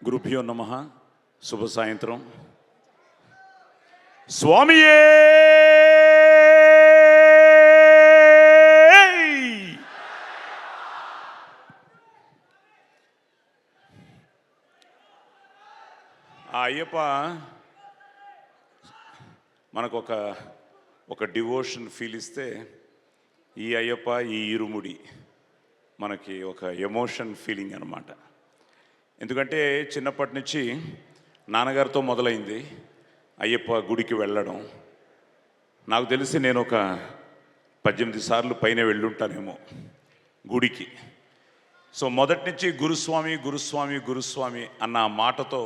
గురుభ్యో నమః. శుభ సాయంత్రం. స్వామియే ఆ అయ్యప్ప మనకు ఒక డివోషన్ ఫీల్ ఇస్తే, ఈ అయ్యప్ప ఈ ఇరుముడి మనకి ఒక ఎమోషన్ ఫీలింగ్ అన్నమాట. ఎందుకంటే చిన్నప్పటి నుంచి నాన్నగారితో మొదలైంది అయ్యప్ప గుడికి వెళ్ళడం. నాకు తెలిసి నేను ఒక 18 సార్లు పైన వెళ్ళుంటానేమో గుడికి. సో మొదటి నుంచి గురుస్వామి గురుస్వామి గురుస్వామి అన్న మాటతో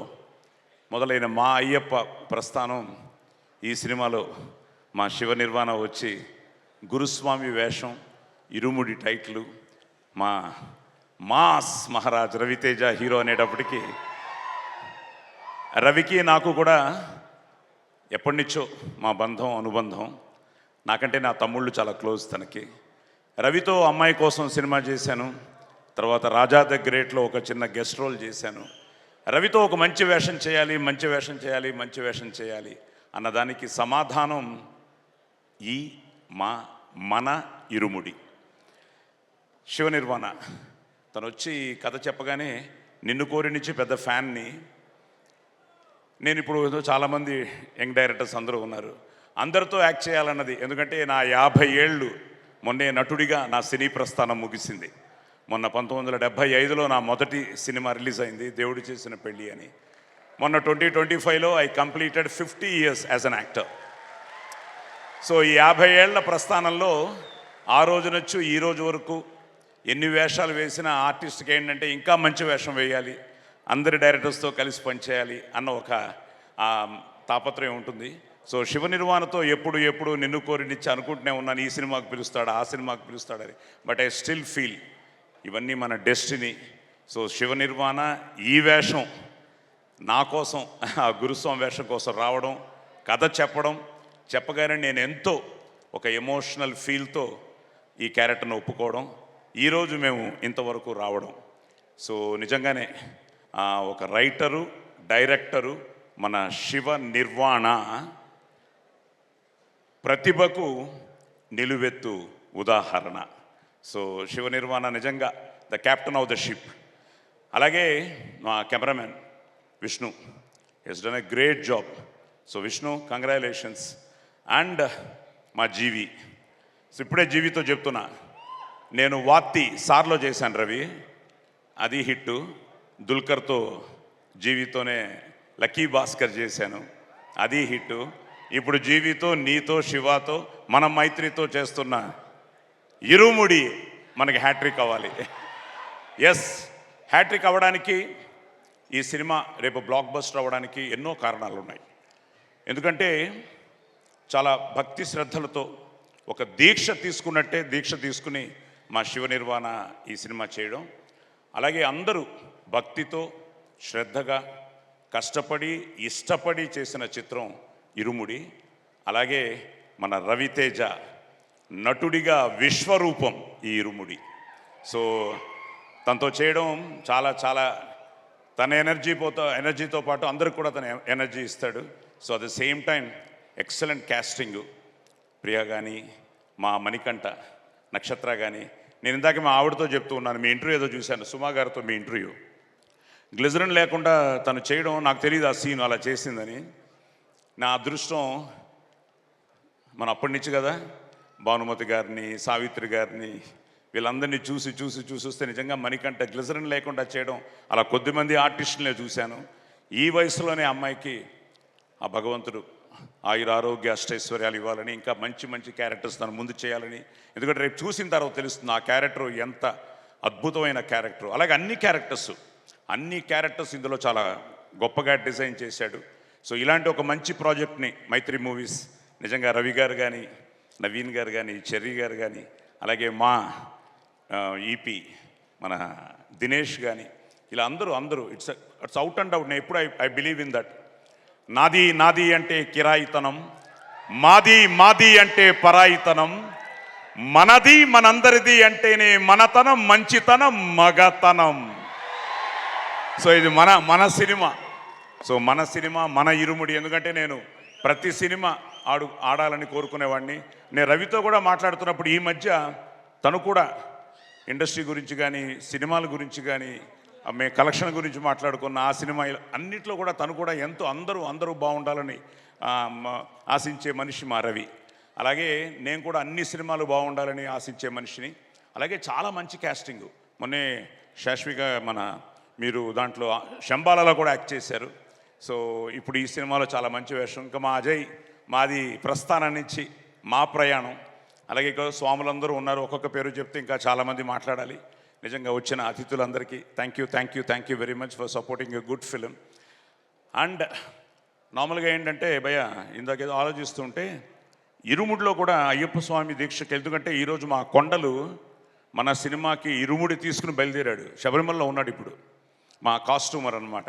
మొదలైన మా అయ్యప్ప ప్రస్థానం ఈ సినిమాలో మా శివ నిర్వాణ వచ్చి గురుస్వామి వేషం, ఇరుముడి టైటిల్, మా మాస్ మహారాజ్ రవితేజ హీరో అనేటప్పటికీ రవికి నాకు కూడా ఎప్పటి నుంచో మా బంధం అనుబంధం. నాకంటే నా తమ్ముళ్ళు చాలా క్లోజ్ తనకి. రవితో అమ్మాయి కోసం సినిమా చేశాను. తర్వాత రాజా ద గ్రేట్లో ఒక చిన్న గెస్ట్ రోల్ చేశాను. రవితో ఒక మంచి వేషం చేయాలి, మంచి వేషం చేయాలి, మంచి వేషం చేయాలి అన్నదానికి సమాధానం ఈ మన ఇరుముడి. శివ నిర్వాణ తను వచ్చి కథ చెప్పగానే నిన్ను కోరి నుంచి పెద్ద ఫ్యాన్ని. నేను ఇప్పుడు చాలామంది యంగ్ డైరెక్టర్స్ అందరూ ఉన్నారు, అందరితో యాక్ట్ చేయాలన్నది. ఎందుకంటే నా 50 ఏళ్ళు మొన్నే నటుడిగా నా సినీ ప్రస్థానం ముగిసింది. మొన్న 1975లో నా మొదటి సినిమా రిలీజ్ అయింది, దేవుడు చేసిన పెళ్ళి అని. మొన్న 2025లో I completed 50 years as an actor. So ఈ 50 ఏళ్ల ప్రస్థానంలో ఆ రోజు నుంచి ఈ రోజు వరకు ఎన్ని వేషాలు వేసినా ఆర్టిస్ట్కి ఏంటంటే ఇంకా మంచి వేషం వేయాలి, అందరి డైరెక్టర్స్తో కలిసి పనిచేయాలి అన్న ఒక తాపత్రయం ఉంటుంది. సో శివ నిర్వాణతో ఎప్పుడు నిన్ను కోరినిచ్చి అనుకుంటూనే ఉన్నాను, ఈ సినిమాకు పిలుస్తాడు, ఆ సినిమాకు పిలుస్తాడని. బట్ ఐ స్టిల్ ఫీల్ ఇవన్నీ మన డెస్టినీ. సో శివ నిర్వాణ ఈ వేషం నా కోసం, ఆ గురుస్వామి వేషం కోసం రావడం, కథ చెప్పగానే నేను ఎంతో ఒక ఎమోషనల్ ఫీల్తో ఈ క్యారెక్టర్ను ఒప్పుకోవడం, ఈరోజు మేము ఇంతవరకు రావడం. సో నిజంగానే ఒక రైటరు, డైరెక్టరు మన శివ నిర్వాణ ప్రతిభకు నిలువెత్తు ఉదాహరణ. సో శివ నిర్వాణ నిజంగా the captain of the ship. అలాగే మా cameraman Vishnu he's done a great job. So Vishnu, congratulations. And మా జీవి. సో ఇప్పుడే జీవితో చెప్తున్నా, నేను వాత్తి సార్లో చేశాను రవి, అది హిట్టు. దుల్కర్తో జీవితోనే లక్కీ భాస్కర్ చేశాను, అది హిట్టు. ఇప్పుడు జీవితో, నీతో, శివాతో, మన మైత్రితో చేస్తున్న ఇరుముడి మనకి హ్యాట్రిక్ అవ్వాలి. ఎస్, హ్యాట్రిక్ అవ్వడానికి ఈ సినిమా రేపు బ్లాక్ బస్టర్ అవ్వడానికి ఎన్నో కారణాలు ఉన్నాయి. ఎందుకంటే చాలా భక్తి శ్రద్ధలతో ఒక దీక్ష తీసుకున్నట్టే దీక్ష తీసుకుని మా శివ నిర్వాణ ఈ సినిమా చేయడం. అలాగే అందరూ భక్తితో శ్రద్ధగా కష్టపడి ఇష్టపడి చేసిన చిత్రం ఇరుముడి. అలాగే మన రవితేజ నటుడిగా విశ్వరూపం ఈ ఇరుముడి. సో తనతో చేయడం చాలా తన ఎనర్జీతో పాటు అందరికి కూడా తన ఎనర్జీ ఇస్తాడు. So at the same time excellent casting. Priya కానీ, మా మణికంఠ, నక్షత్ర కానీ. నేను ఇందాక మా ఆవిడతో చెప్తూ ఉన్నాను, మీ ఇంటర్వ్యూ ఏదో చూశాను, సుమా గారితో మీ ఇంటర్వ్యూ. గ్లిజరిన్ లేకుండా తను చేయడం నాకు తెలియదు, ఆ సీన్ అలా చేసిందని. నా అదృష్టం మన అప్పటి నుంచి కదా, భానుమతి గారిని, సావిత్రి గారిని, వీళ్ళందరినీ చూసి వస్తే నిజంగా మణికంఠ గ్లిజరిన్ లేకుండా చేయడం, అలా కొద్దిమంది ఆర్టిస్టులనే చూశాను. ఈ వయసులోనే అమ్మాయికి ఆ భగవంతుడు ఆయురారోగ్య అష్టైశ్వర్యాలు ఇవ్వాలని, ఇంకా మంచి క్యారెక్టర్స్ తను ముందు చేయాలని. ఎందుకంటే రేపు చూసిన తర్వాత తెలుస్తుంది ఆ క్యారెక్టర్ ఎంత అద్భుతమైన క్యారెక్టర్. అలాగే అన్ని క్యారెక్టర్స్ ఇందులో చాలా గొప్పగా డిజైన్ చేశాడు. సో ఇలాంటి ఒక మంచి ప్రాజెక్ట్ని మైత్రి మూవీస్ నిజంగా రవి గారు కానీ, నవీన్ గారు కానీ, చెర్రీ గారు కానీ, అలాగే మా ఈపీ మన దినేష్ కానీ, ఇలా అందరూ ఇట్స్ అవుట్ అండ్ అవుట్. నేను ఎప్పుడు ఐ బిలీవ్ ఇన్ దట్. నాది అంటే కిరాయితనం, మాది అంటే పరాయితనం, మనది మనందరిది అంటేనే మనతనం, మంచితనం, మగతనం. సో ఇది మన మన సినిమా. సో మన సినిమా, మన ఇరుముడి. ఎందుకంటే నేను ప్రతి సినిమా ఆడాలని కోరుకునేవాడిని. నేను రవితో కూడా మాట్లాడుతున్నప్పుడు ఈ మధ్య తను కూడా ఇండస్ట్రీ గురించి కానీ, సినిమాల గురించి కానీ, మేము కలెక్షన్ గురించి మాట్లాడుకున్న ఆ సినిమా అన్నిట్లో కూడా తను కూడా ఎంతో అందరూ బాగుండాలని ఆశించే మనిషి మా రవి. అలాగే నేను కూడా అన్ని సినిమాలు బాగుండాలని ఆశించే మనిషిని. అలాగే చాలా మంచి క్యాస్టింగ్. మొన్నే శాశ్విక మీరు దాంట్లో శంబాలలో కూడా యాక్ట్ చేశారు. సో ఇప్పుడు ఈ సినిమాలో చాలా మంచి వేషం. ఇంకా మా అజయ్, మాది ప్రస్థానం నుంచి మా ప్రయాణం. అలాగే ఇక్కడ స్వాములందరూ ఉన్నారు. ఒక్కొక్క పేరు చెప్తే ఇంకా చాలామంది మాట్లాడాలి. నిజంగా వచ్చిన అతిథులందరికీ thank you very much for supporting a good film. And నార్మల్గా ఏంటంటే భయ్య ఇందాకేదో ఆలోచిస్తుంటే ఇరుముడిలో కూడా అయ్యప్ప స్వామి దీక్షకి, ఎందుకంటే ఈరోజు మా కొండలు మన సినిమాకి ఇరుముడి తీసుకుని బయలుదేరాడు. శబరిమలలో ఉన్నాడు ఇప్పుడు మా కాస్ట్యూమర్ అనమాట.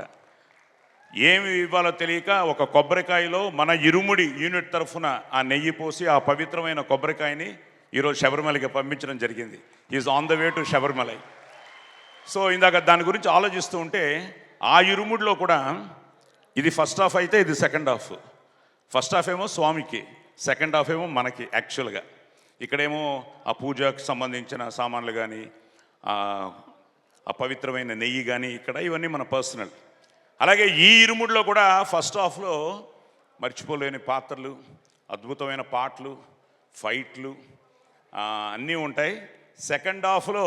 ఏమి ఇవ్వాలో తెలియక ఒక కొబ్బరికాయలో మన ఇరుముడి యూనిట్ తరఫున ఆ నెయ్యి పోసి ఆ పవిత్రమైన కొబ్బరికాయని ఈరోజు శబరిమలకి పంపించడం జరిగింది. Is on the way to Sabarimalai. So ఇందాక దాని గురించి ఆలోచిస్తూ ఉంటే ఆ ఇరుముడిలో కూడా ఇది ఫస్ట్ హాఫ్ అయితే ఇది సెకండ్ హాఫ్. ఫస్ట్ హాఫ్ ఏమో స్వామికి, సెకండ్ హాఫ్ ఏమో మనకి. యాక్చువల్గా ఇక్కడేమో ఆ పూజకు సంబంధించిన సామాన్లు కానీ, ఆ పవిత్రమైన నెయ్యి కానీ, ఇక్కడ ఇవన్నీ మన పర్సనల్. అలాగే ఈ ఇరుముడిలో కూడా ఫస్ట్ హాఫ్లో మర్చిపోలేని పాత్రలు, అద్భుతమైన పాటలు, ఫైట్లు అన్నీ ఉంటాయి. సెకండ్ హాఫ్లో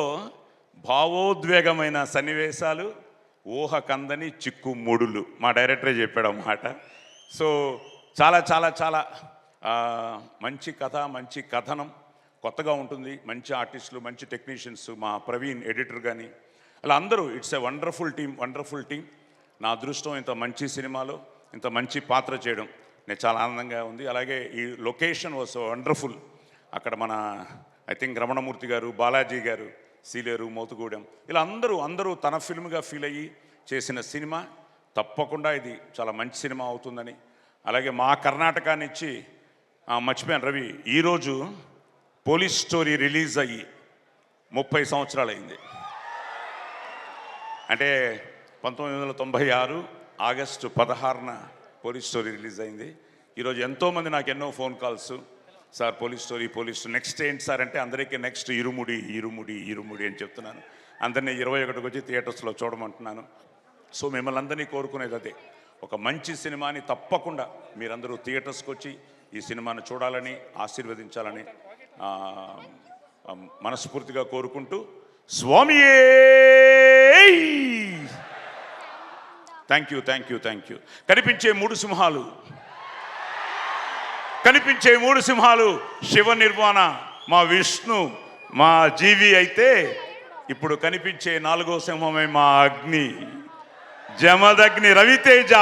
భావోద్వేగమైన సన్నివేశాలు, ఊహ కందని చిక్కుముడులు. మా డైరెక్టరే చెప్పాడు అన్నమాట. సో చాలా చాలా చాలా మంచి కథ, మంచి కథనం, కొత్తగా ఉంటుంది. మంచి ఆర్టిస్టులు, మంచి టెక్నీషియన్స్, మా ప్రవీణ్ ఎడిటర్ కానీ, అలా అందరూ. It's a wonderful team. నా అదృష్టం ఇంత మంచి సినిమాలో ఇంత మంచి పాత్ర చేయడం నేను చాలా ఆనందంగా ఉంది. అలాగే ఈ లొకేషన్ వాస్ వండర్ఫుల్. అక్కడ మన ఐ థింక్ రమణమూర్తి గారు, బాలాజీ గారు, సీలేరు, మోతుగూడెం, ఇలా అందరూ తన ఫిల్మ్గా ఫీల్ అయ్యి చేసిన సినిమా. తప్పకుండా ఇది చాలా మంచి సినిమా అవుతుందని. అలాగే మా కర్ణాటక నుంచి మర్చిపోయాను రవి, ఈరోజు పోలీస్ స్టోరీ రిలీజ్ అయ్యి 30 సంవత్సరాలు అయింది. అంటే 1996 ఆగస్టు 16న పోలీస్ స్టోరీ రిలీజ్ అయింది. ఈరోజు ఎంతోమంది నాకు ఎన్నో phone calls, sir police story next ఏంటి సార్ అంటే అందరికీ నెక్స్ట్ ఇరుముడి అని చెప్తున్నాను. అందరినీ 21కి వచ్చి థియేటర్స్లో చూడమంటున్నాను. సో మిమ్మల్ని అందరినీ కోరుకునేది అదే, ఒక మంచి సినిమాని తప్పకుండా మీరందరూ థియేటర్స్కి వచ్చి ఈ సినిమాను చూడాలని, ఆశీర్వదించాలని మనస్ఫూర్తిగా కోరుకుంటూ, స్వామియే థ్యాంక్ యూ. కనిపించే మూడు సింహాలు శివ నిర్వాణ, మా విష్ణు, మా జీవి అయితే ఇప్పుడు కనిపించే 4వ సింహమే మా అగ్ని, జమదగ్ని రవితేజ.